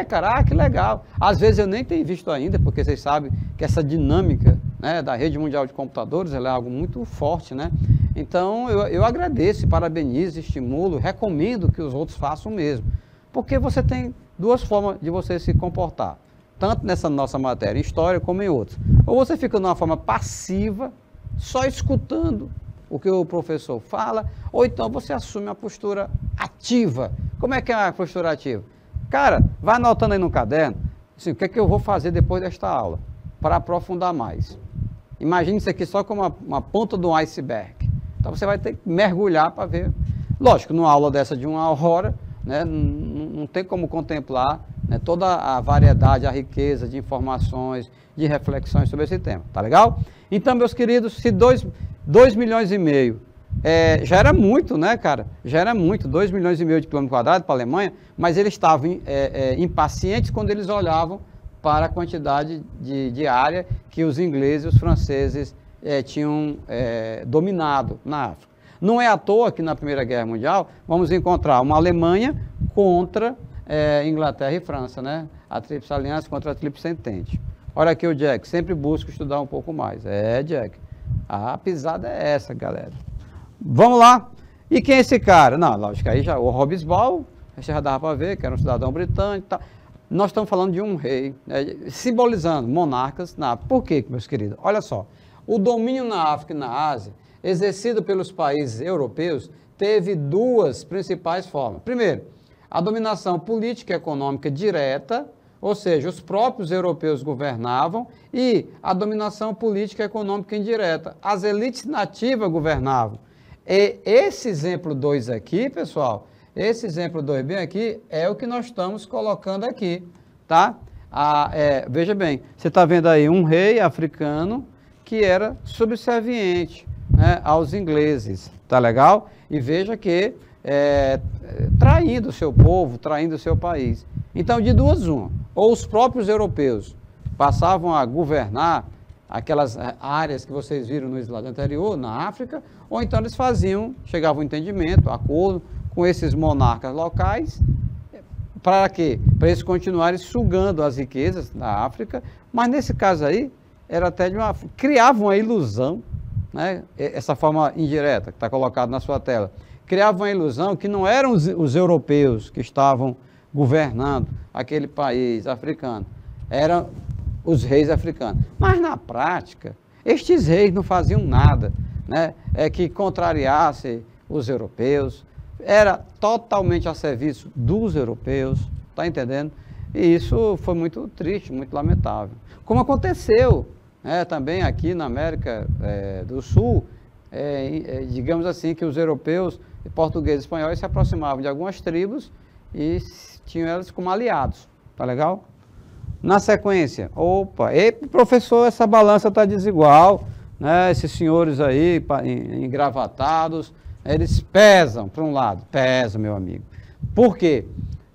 Caraca, que legal. Às vezes eu nem tenho visto ainda, porque vocês sabem que essa dinâmica, né, da rede mundial de computadores, ela é algo muito forte, né? Então eu agradeço, parabenizo, estimulo, recomendo que os outros façam o mesmo. Porque você tem duas formas de você se comportar, tanto nessa nossa matéria, em história, como em outras. Ou você fica de uma forma passiva, só escutando o que o professor fala, ou então você assume uma postura ativa. Como é que é a postura ativa? Cara, vai anotando aí no caderno, assim, o que é que eu vou fazer depois desta aula, para aprofundar mais. Imagine isso aqui só como uma ponta do iceberg. Então você vai ter que mergulhar para ver. Lógico, numa aula dessa de 1 hora, né, não tem como contemplar, né, toda a variedade, a riqueza de informações, de reflexões sobre esse tema. Tá legal? Então, meus queridos, se 2,5 milhões já era muito, né, cara? Já era muito, 2,5 milhões de quilômetros quadrados para a Alemanha, mas eles estavam impacientes quando eles olhavam para a quantidade de área que os ingleses e os franceses tinham dominado na África. Não é à toa que na Primeira Guerra Mundial vamos encontrar uma Alemanha contra Inglaterra e França, né? A Tríplice Aliança contra a Tríplice Entente. Olha aqui o Jack, sempre busco estudar um pouco mais. Jack, a pisada é essa, galera. Vamos lá. E quem é esse cara? Não, lógico, aí já o Robesbal, já dava para ver que era um cidadão britânico. Tá. Nós estamos falando de um rei, simbolizando monarcas. Por quê, meus queridos? Olha só, O domínio na África e na Ásia, exercido pelos países europeus, teve duas principais formas. Primeiro, a dominação política e econômica direta, ou seja, os próprios europeus governavam, e a dominação política e econômica indireta, as elites nativas governavam. E esse exemplo 2 aqui, pessoal, esse exemplo 2 bem aqui, é o que nós estamos colocando aqui, tá? Veja bem, você está vendo aí um rei africano que era subserviente, né, aos ingleses, tá legal? E veja que traindo o seu povo, traindo o seu país. Então, de duas uma, ou os próprios europeus passavam a governar aquelas áreas que vocês viram no slide anterior, na África, ou então eles chegavam a um entendimento, acordo com esses monarcas locais, para quê? Para eles continuarem sugando as riquezas da África, mas nesse caso aí, era até criavam a ilusão, né? Essa forma indireta que está colocada na sua tela, criavam a ilusão que não eram os europeus que estavam governando aquele país africano, eram os reis africanos. Mas na prática, estes reis não faziam nada, né, que contrariasse os europeus, era totalmente a serviço dos europeus, tá entendendo? E isso foi muito triste, muito lamentável. Como aconteceu também aqui na América do Sul, digamos assim, que os europeus, portugueses e espanhóis se aproximavam de algumas tribos e tinham elas como aliados, tá legal? Na sequência, professor, essa balança está desigual, né? Esses senhores aí, engravatados, eles pesam para um lado, pesam, meu amigo. Por quê?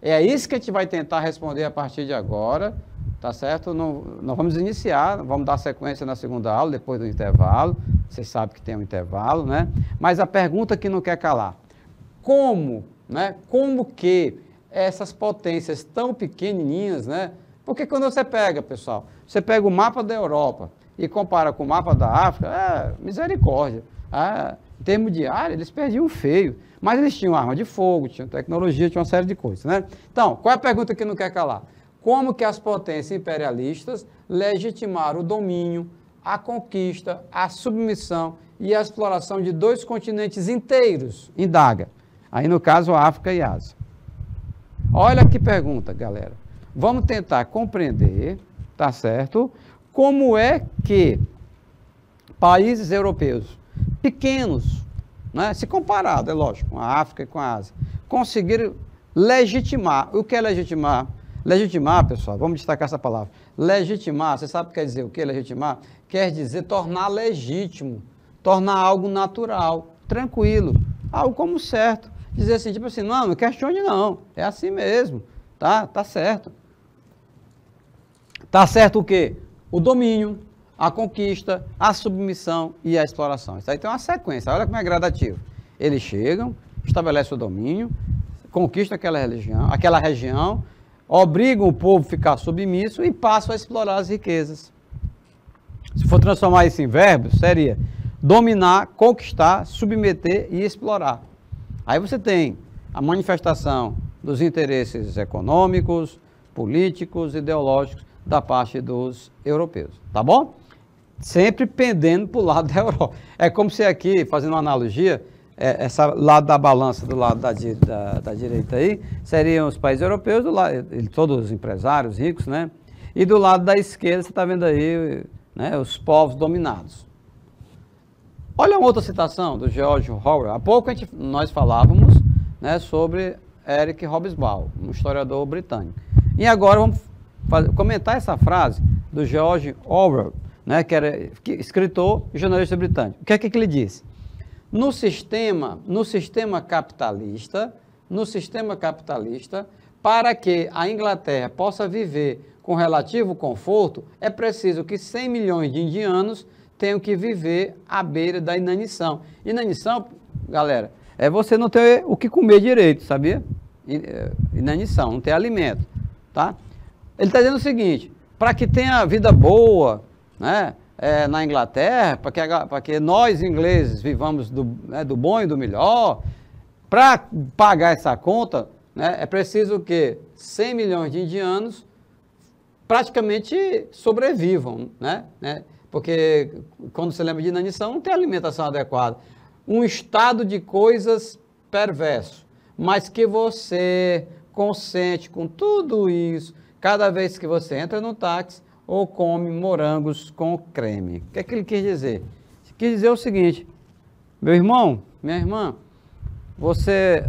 É isso que a gente vai tentar responder a partir de agora, tá certo? Nós vamos iniciar, vamos dar sequência na segunda aula, depois do intervalo, vocês sabem que tem um intervalo, né? Mas a pergunta que não quer calar, como que essas potências tão pequenininhas, né? Porque quando você pega, pessoal, você pega o mapa da Europa e compara com o mapa da África, misericórdia. Em termos de área, eles perdiam feio. Mas eles tinham arma de fogo, tinham tecnologia, tinham uma série de coisas, né? Então, qual é a pergunta que não quer calar? Como que as potências imperialistas legitimaram o domínio, a conquista, a submissão e a exploração de dois continentes inteiros? Indaga. Aí, no caso, a África e a Ásia. Olha que pergunta, galera. Vamos tentar compreender, tá certo? Como é que países europeus pequenos, né, se comparado, é lógico, com a África e com a Ásia, conseguiram legitimar. O que é legitimar? Legitimar, pessoal, vamos destacar essa palavra. Legitimar, você sabe o que quer dizer o que é legitimar? Quer dizer tornar legítimo, tornar algo natural, tranquilo, algo como certo. Dizer assim, tipo assim, não questione não, é assim mesmo, tá certo. Tá certo o quê? O domínio, a conquista, a submissão e a exploração. Isso aí tem uma sequência, olha como é gradativo. Eles chegam, estabelecem o domínio, conquistam aquela região, obrigam o povo a ficar submisso e passam a explorar as riquezas. Se for transformar isso em verbos, seria dominar, conquistar, submeter e explorar. Aí você tem a manifestação dos interesses econômicos, políticos, ideológicos da parte dos europeus, tá bom? Sempre pendendo para o lado da Europa. É como se aqui, fazendo uma analogia, esse lado da balança, do lado da direita aí, seriam os países europeus, do lado, todos os empresários ricos, né? E do lado da esquerda, você está vendo aí, né, os povos dominados. Olha uma outra citação do George Orwell. Há pouco nós falávamos, né, sobre Eric Hobsbawm, um historiador britânico. E agora vamos comentar essa frase do George Orwell, né, que era escritor e jornalista britânico. O que é que ele disse? No sistema capitalista, para que a Inglaterra possa viver com relativo conforto, é preciso que 100 milhões de indianos tenham que viver à beira da inanição. Inanição, galera, é você não ter o que comer direito, sabia? Inanição, não ter alimento, tá? Ele está dizendo o seguinte, para que tenha vida boa, né, na Inglaterra, para que nós ingleses vivamos do bom e do melhor, para pagar essa conta, né, é preciso que 100 milhões de indianos praticamente sobrevivam, né? Porque quando você lembra de inanição, não tem alimentação adequada. Um estado de coisas perverso, mas que você consente com tudo isso, cada vez que você entra no táxi ou come morangos com creme. O que é que ele quis dizer? Ele quis dizer o seguinte, meu irmão, minha irmã, você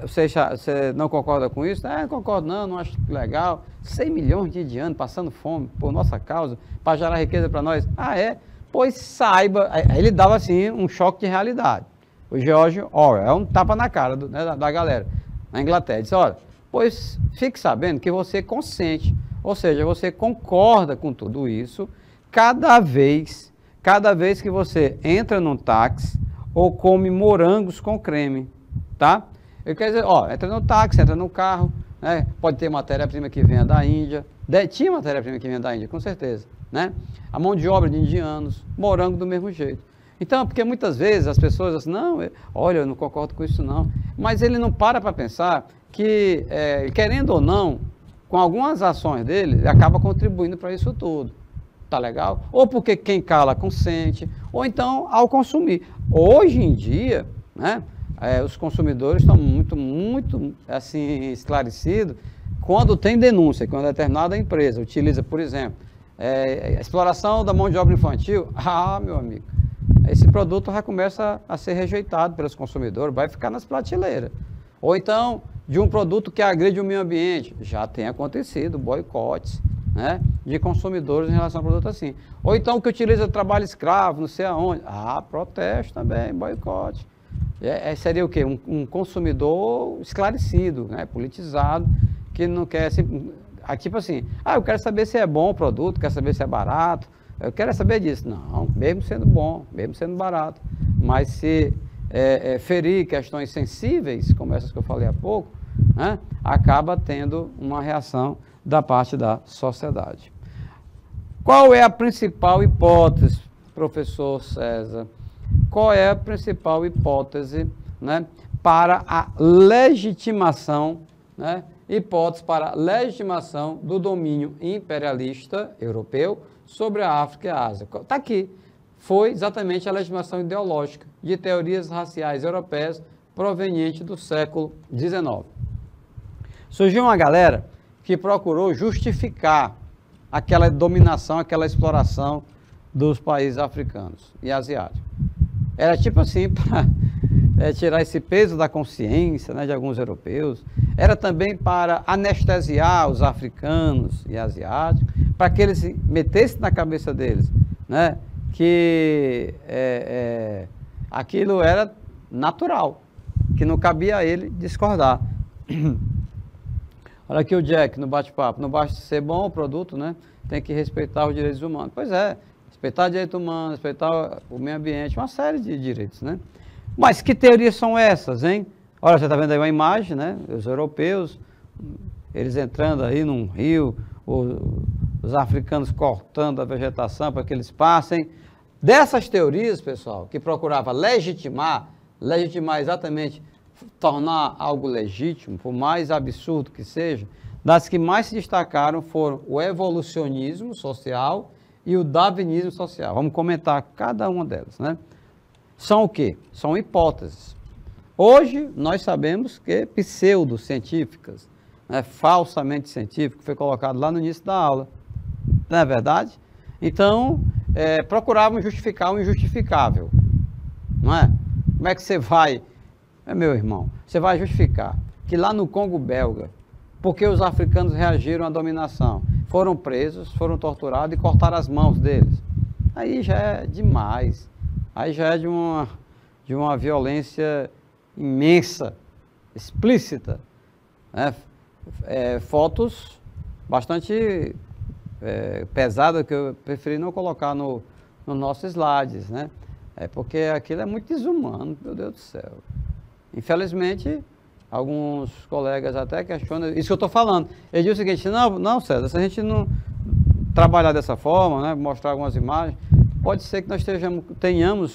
não concorda com isso? Não concordo não acho legal. 100 milhões de indianos passando fome por nossa causa, para gerar riqueza para nós. É? Pois saiba, aí ele dava assim um choque de realidade. O George Orwell, é um tapa na cara da galera na Inglaterra. Ele disse, olha, pois fique sabendo que você consente, ou seja, você concorda com tudo isso, cada vez que você entra num táxi ou come morangos com creme, tá? Eu quero dizer, entra no táxi, entra no carro, né? Pode ter matéria-prima que venha da Índia, tinha matéria-prima que venha da Índia, com certeza, né? A mão de obra de indianos, morango do mesmo jeito. Então, porque muitas vezes as pessoas dizem, não, olha, eu não concordo com isso não, mas ele não para pensar que, querendo ou não, com algumas ações dele, ele acaba contribuindo para isso tudo, tá legal? Ou porque quem cala consente, ou então ao consumir. Hoje em dia, né, os consumidores estão muito assim, esclarecidos quando tem denúncia, quando determinada empresa utiliza, por exemplo, a exploração da mão de obra infantil, meu amigo, esse produto já começa a ser rejeitado pelos consumidores, vai ficar nas prateleiras. Ou então, de um produto que agride o meio ambiente, já tem acontecido boicotes, né, de consumidores em relação a produto assim. Ou então que utiliza trabalho escravo, não sei aonde, protesto também, boicote. Seria o quê? Um consumidor esclarecido, né, politizado, que não quer, tipo assim, eu quero saber se é bom o produto, quero saber se é barato, eu quero saber disso. Não, mesmo sendo bom, mesmo sendo barato, mas se ferir questões sensíveis, como essas que eu falei há pouco, né, acaba tendo uma reação da parte da sociedade. Qual é a principal hipótese, professor César? Qual é a principal hipótese, né, para a legitimação, né, hipótese para a legitimação do domínio imperialista europeu sobre a África e a Ásia? Está aqui. Foi exatamente a legitimação ideológica de teorias raciais europeias proveniente do século XIX. Surgiu uma galera que procurou justificar aquela dominação, aquela exploração dos países africanos e asiáticos. Era tipo assim, para tirar esse peso da consciência, né, de alguns europeus. Era também para anestesiar os africanos e asiáticos, para que eles metessem na cabeça deles, né, que aquilo era natural, que não cabia a ele discordar. Olha aqui o Jack no bate-papo, não basta ser bom o produto, né? Tem que respeitar os direitos humanos. Pois é, respeitar direitos humanos, respeitar o meio ambiente, uma série de direitos, né? Mas que teorias são essas, hein? Olha, você está vendo aí uma imagem, né? Os europeus, eles entrando aí num rio, os africanos cortando a vegetação para que eles passem. Dessas teorias, pessoal, que procurava legitimar exatamente, tornar algo legítimo, por mais absurdo que seja, das que mais se destacaram foram o evolucionismo social e o darwinismo social. Vamos comentar cada uma delas, né? São o quê? São hipóteses. Hoje, nós sabemos que pseudocientíficas, né, falsamente científico, foi colocado lá no início da aula. Não é verdade? Então, procuravam justificar o injustificável. Não é? Como é que você vai, meu irmão, você vai justificar que lá no Congo belga, porque os africanos reagiram à dominação, foram presos, foram torturados e cortaram as mãos deles. Aí já é demais. Aí já é de uma violência imensa, explícita, né? Fotos bastante pesadas que eu preferi não colocar no nossos slides, né? Porque aquilo é muito desumano, meu Deus do céu. Infelizmente, alguns colegas até questionam isso que eu estou falando. Eles dizem o seguinte, não, César, se a gente não trabalhar dessa forma, né, mostrar algumas imagens, pode ser que nós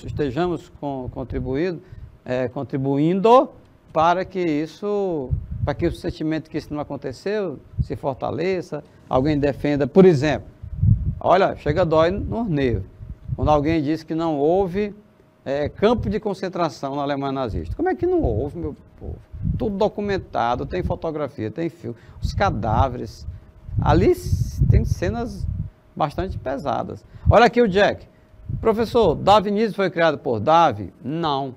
estejamos contribuindo para que o sentimento que isso não aconteceu se fortaleça, alguém defenda, por exemplo, olha, chega dói no nervo. quando alguém diz que não houve campo de concentração na Alemanha nazista. Como é que não houve, meu povo? Tudo documentado, tem fotografia, tem filme, os cadáveres. Ali tem cenas bastante pesadas. Olha aqui o Jack. Professor, darwinismo foi criado por Darwin? Não.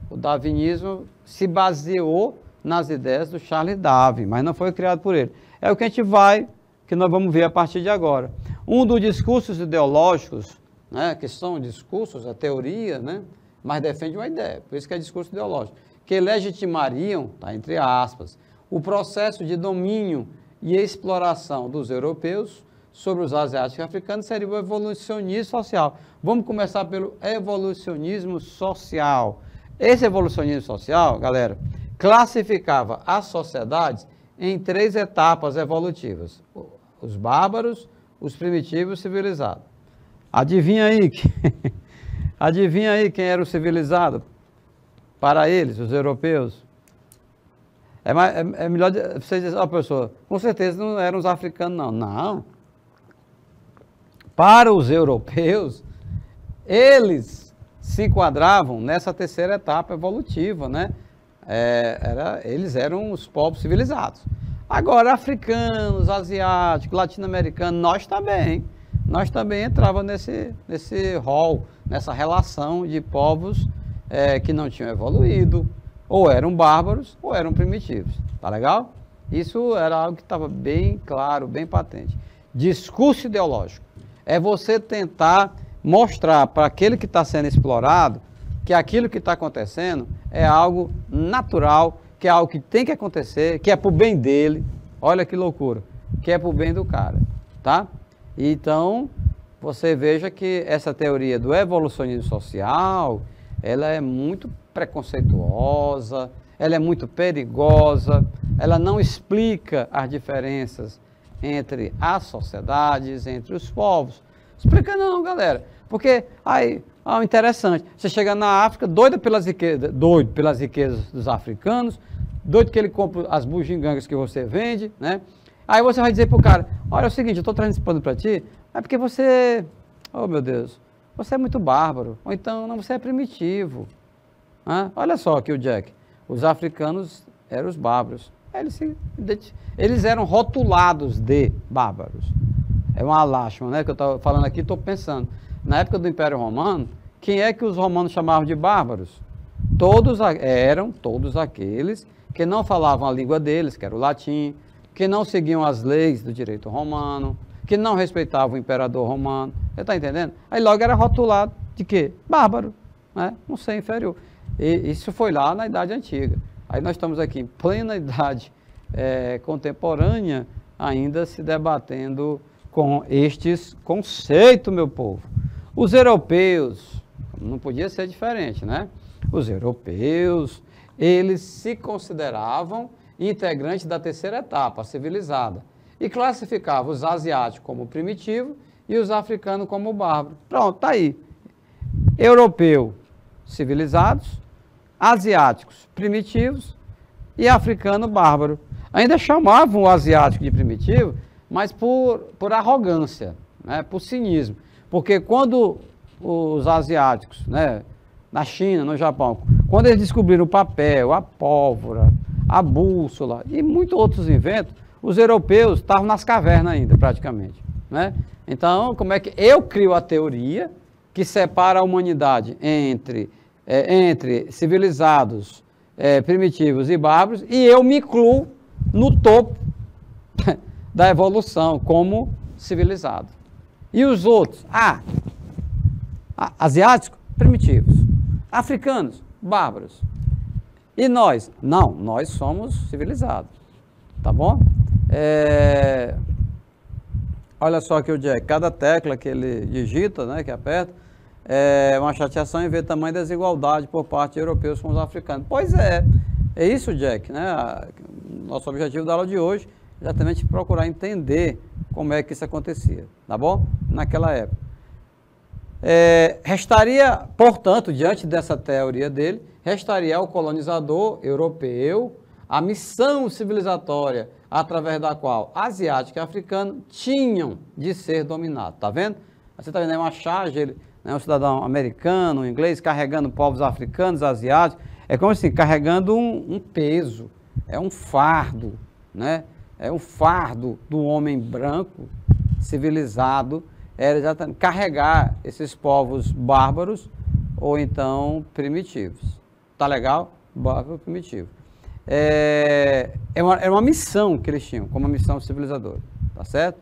O darwinismo se baseou nas ideias do Charles Darwin, mas não foi criado por ele. É o que que nós vamos ver a partir de agora. Um dos discursos ideológicos, né, que são discursos, a teoria, né, mas defende uma ideia, por isso que é discurso ideológico, que legitimariam, tá, entre aspas, o processo de domínio e exploração dos europeus sobre os asiáticos e africanos seria o evolucionismo social. Vamos começar pelo evolucionismo social. Esse evolucionismo social, galera, classificava as sociedades em 3 etapas evolutivas: os bárbaros, os primitivos e os civilizados. Adivinha aí, adivinha aí quem era o civilizado para eles, os europeus? É melhor você dizer, ó, professor, com certeza não eram os africanos, não. Não. Para os europeus, eles se enquadravam nessa 3ª etapa evolutiva, né? Eles eram os povos civilizados. Agora, africanos, asiáticos, latino-americanos, nós também entrávamos nesse rol, nessa relação de povos que não tinham evoluído, ou eram bárbaros, ou eram primitivos. Tá legal? Isso era algo que estava bem claro, bem patente. Discurso ideológico é você tentar mostrar para aquele que está sendo explorado que aquilo que está acontecendo é algo natural, que é algo que tem que acontecer, que é para o bem dele. Olha que loucura, que é para o bem do cara, tá? Então, você veja que essa teoria do evolucionismo social, ela é muito preconceituosa, ela é muito perigosa, ela não explica as diferenças entre as sociedades, entre os povos. Explica não, galera, porque aí, interessante, você chega na África, doido pelas riquezas dos africanos, doido que ele compra as bugigangas que você vende, né? Aí você vai dizer pro cara, olha, é o seguinte, eu estou trazendo esse pano para ti, é porque você, oh meu Deus, você é muito bárbaro, ou então, não, você é primitivo. Olha só aqui o Jack, os africanos eram os bárbaros, eles eram rotulados de bárbaros. É uma lástima, né, que eu estou falando aqui, estou pensando, na época do Império Romano, quem é que os romanos chamavam de bárbaros? Eram todos aqueles que não falavam a língua deles, que era o latim, que não seguiam as leis do direito romano, que não respeitavam o imperador romano. Você está entendendo? Aí logo era rotulado de quê? Bárbaro, né? Um ser inferior. E isso foi lá na Idade Antiga. Aí nós estamos aqui em plena idade contemporânea, ainda se debatendo com estes conceitos, meu povo. Os europeus, não podia ser diferente, né? Os europeus, eles se consideravam integrantes da 3ª etapa, a civilizada, e classificavam os asiáticos como primitivo e os africanos como bárbaro. Pronto, tá aí. Europeu, civilizados, asiáticos, primitivos e africano, bárbaro. Ainda chamavam o asiático de primitivo, mas por arrogância, né, por cinismo. Porque quando os asiáticos, né, na China, no Japão, quando eles descobriram o papel, a pólvora, a bússola e muitos outros inventos, os europeus estavam nas cavernas ainda, praticamente, né? Então, como é que eu crio a teoria que separa a humanidade entre civilizados, primitivos e bárbaros, e eu me incluo no topo da evolução como civilizado. E os outros? Asiáticos, primitivos. Africanos, bárbaros. E nós? Não, nós somos civilizados. Tá bom? Olha só aqui o Jack, cada tecla que ele digita, né, que aperta, é uma chateação em ver tamanha desigualdade por parte de europeus com os africanos. Pois é isso, Jack, né? Nosso objetivo da aula de hoje é exatamente procurar entender como é que isso acontecia, tá bom? Naquela época. Restaria, portanto, diante dessa teoria dele, restaria ao colonizador europeu a missão civilizatória através da qual asiático e africano tinham de ser dominados. Tá vendo? Você está vendo aí uma charge né, um cidadão americano, um inglês, carregando povos africanos, asiáticos, é como assim, carregando um peso, é um fardo, né? É um fardo do homem branco, civilizado, era exatamente carregar esses povos bárbaros ou então primitivos. Tá legal? Bárbaro primitivo. É uma missão que eles tinham, como uma missão civilizadora, tá certo?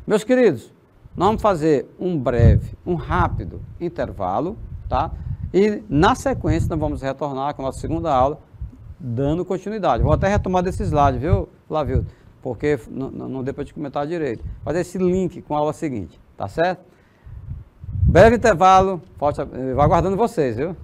Meus queridos, nós vamos fazer um rápido intervalo, tá? E na sequência nós vamos retornar com a nossa segunda aula, dando continuidade. Vou até retomar desse slide, viu, Flávio? Porque não deu para te comentar direito. Fazer esse link com a aula seguinte, tá certo? Breve intervalo, vai aguardando vocês, viu?